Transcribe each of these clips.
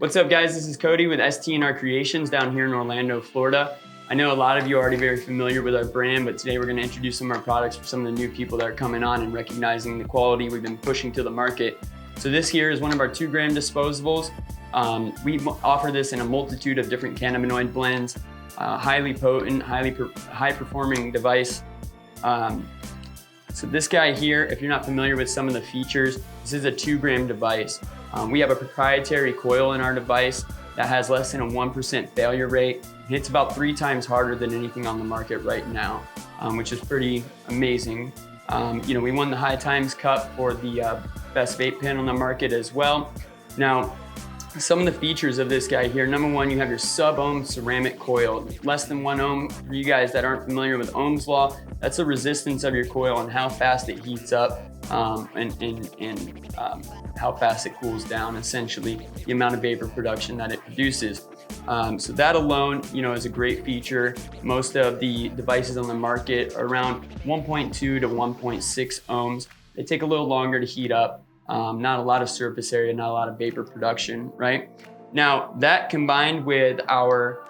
What's up guys, this is Cody with STNR Creations down here in Orlando, Florida. I know a lot of you are already very familiar with our brand, but today we're going to introduce some of our products for some of the new people that are coming on and recognizing the quality we've been pushing to the market. So this here is one of our 2 gram disposables. We offer this in a multitude of different cannabinoid blends, highly potent, high performing device. So this guy here, if you're not familiar with some of the features, this is a 2 gram device. We have a proprietary coil in our device that has less than a 1% failure rate. It hits about 3 times harder than anything on the market right now, which is pretty amazing. We won the High Times Cup for the best vape pen on the market as well. Now, some of the features of this guy here, number 1, you have your sub-ohm ceramic coil. Less than 1 ohm, for you guys that aren't familiar with Ohm's law, that's the resistance of your coil and how fast it heats up and how fast it cools down, essentially the amount of vapor production that it produces. So that alone, is a great feature. Most of the devices on the market are around 1.2 to 1.6 ohms. They take a little longer to heat up. Not a lot of surface area, not a lot of vapor production, right? Now that combined with our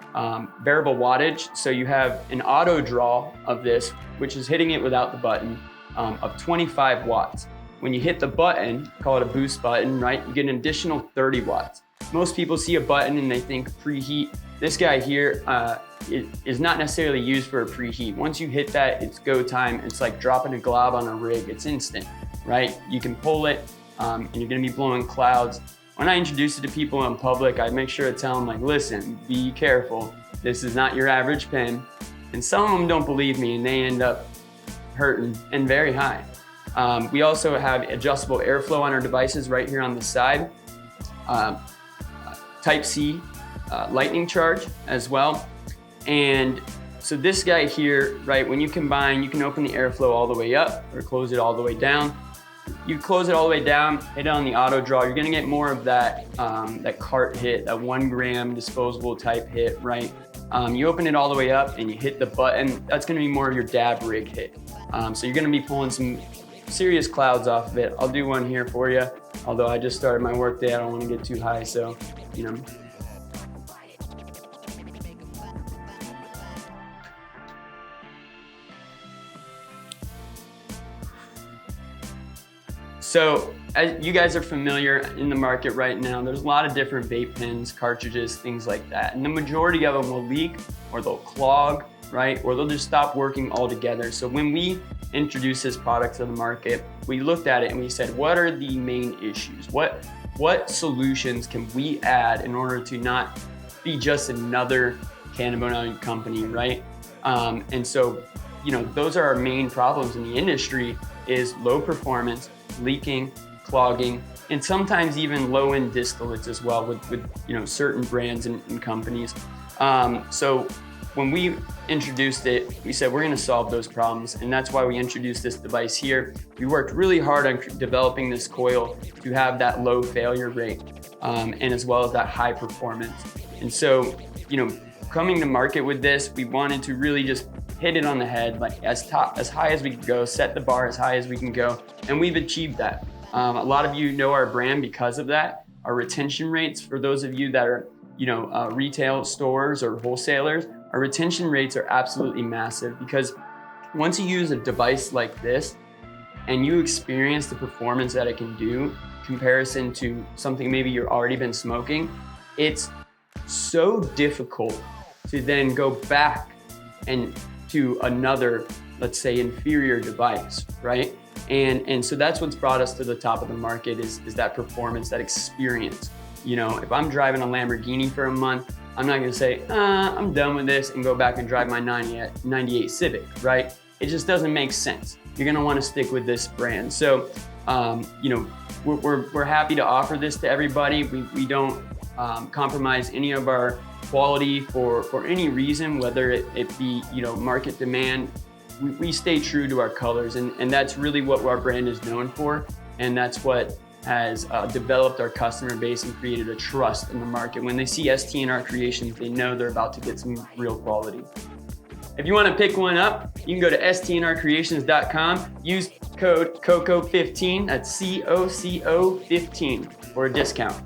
variable wattage, so you have an auto draw of this, which is hitting it without the button, of 25 watts. When you hit the button, call it a boost button, right? You get an additional 30 watts. Most people see a button and they think preheat. This guy here is not necessarily used for a preheat. Once you hit that, it's go time. It's like dropping a glob on a rig. It's instant, right? You can pull it and you're gonna be blowing clouds. When I introduce it to people in public, I make sure to tell them, like, listen, be careful. This is not your average pen. And some of them don't believe me and they end up hurting and very high. We also have adjustable airflow on our devices right here on the side. Type C lightning charge as well. And so this guy here, right, when you combine, you can open the airflow all the way up or close it all the way down. You close it all the way down, hit it on the auto draw, you're gonna get more of that, that cart hit, that 1 gram disposable type hit, right? You open it all the way up and you hit the button, that's gonna be more of your dab rig hit. So you're gonna be pulling some serious clouds off of it. I'll do one here for you, although I just started my work day, I don't wanna get too high, so, So as you guys are familiar in the market right now, there's a lot of different vape pens, cartridges, things like that. And the majority of them will leak or they'll clog, right? Or they'll just stop working altogether. So when we introduced this product to the market, we looked at it and we said, what are the main issues? What solutions can we add in order to not be just another cannabinoid company, right? And so, those are our main problems in the industry is low performance, leaking, clogging, and sometimes even low-end distillates as well with certain brands and companies. So when we introduced it, we said we're gonna solve those problems, and that's why we introduced this device here. We worked really hard on developing this coil to have that low failure rate, and as well as that high performance. And so, coming to market with this, we wanted to really just hit it on the head, like as high as we can go, set the bar as high as we can go, and we've achieved that. A lot of you know our brand because of that. Our retention rates, for those of you that are, retail stores or wholesalers, our retention rates are absolutely massive because once you use a device like this and you experience the performance that it can do, comparison to something maybe you've already been smoking, it's so difficult to then go back and to another, let's say, inferior device, right? And so that's what's brought us to the top of the market is that performance, that experience. If I'm driving a Lamborghini for a month, I'm not gonna say, I'm done with this and go back and drive my 98 Civic, right? It just doesn't make sense. You're gonna wanna stick with this brand. So, we're happy to offer this to everybody. We don't compromise any of our quality for any reason, whether it be market demand. We stay true to our colors, and that's really what our brand is known for, and that's what has developed our customer base and created a trust in the market. When they see STNR Creations, they know they're about to get some real quality. If you want to pick one up, you can go to stnrcreations.com, use code COCO15, that's COCO15 for a discount.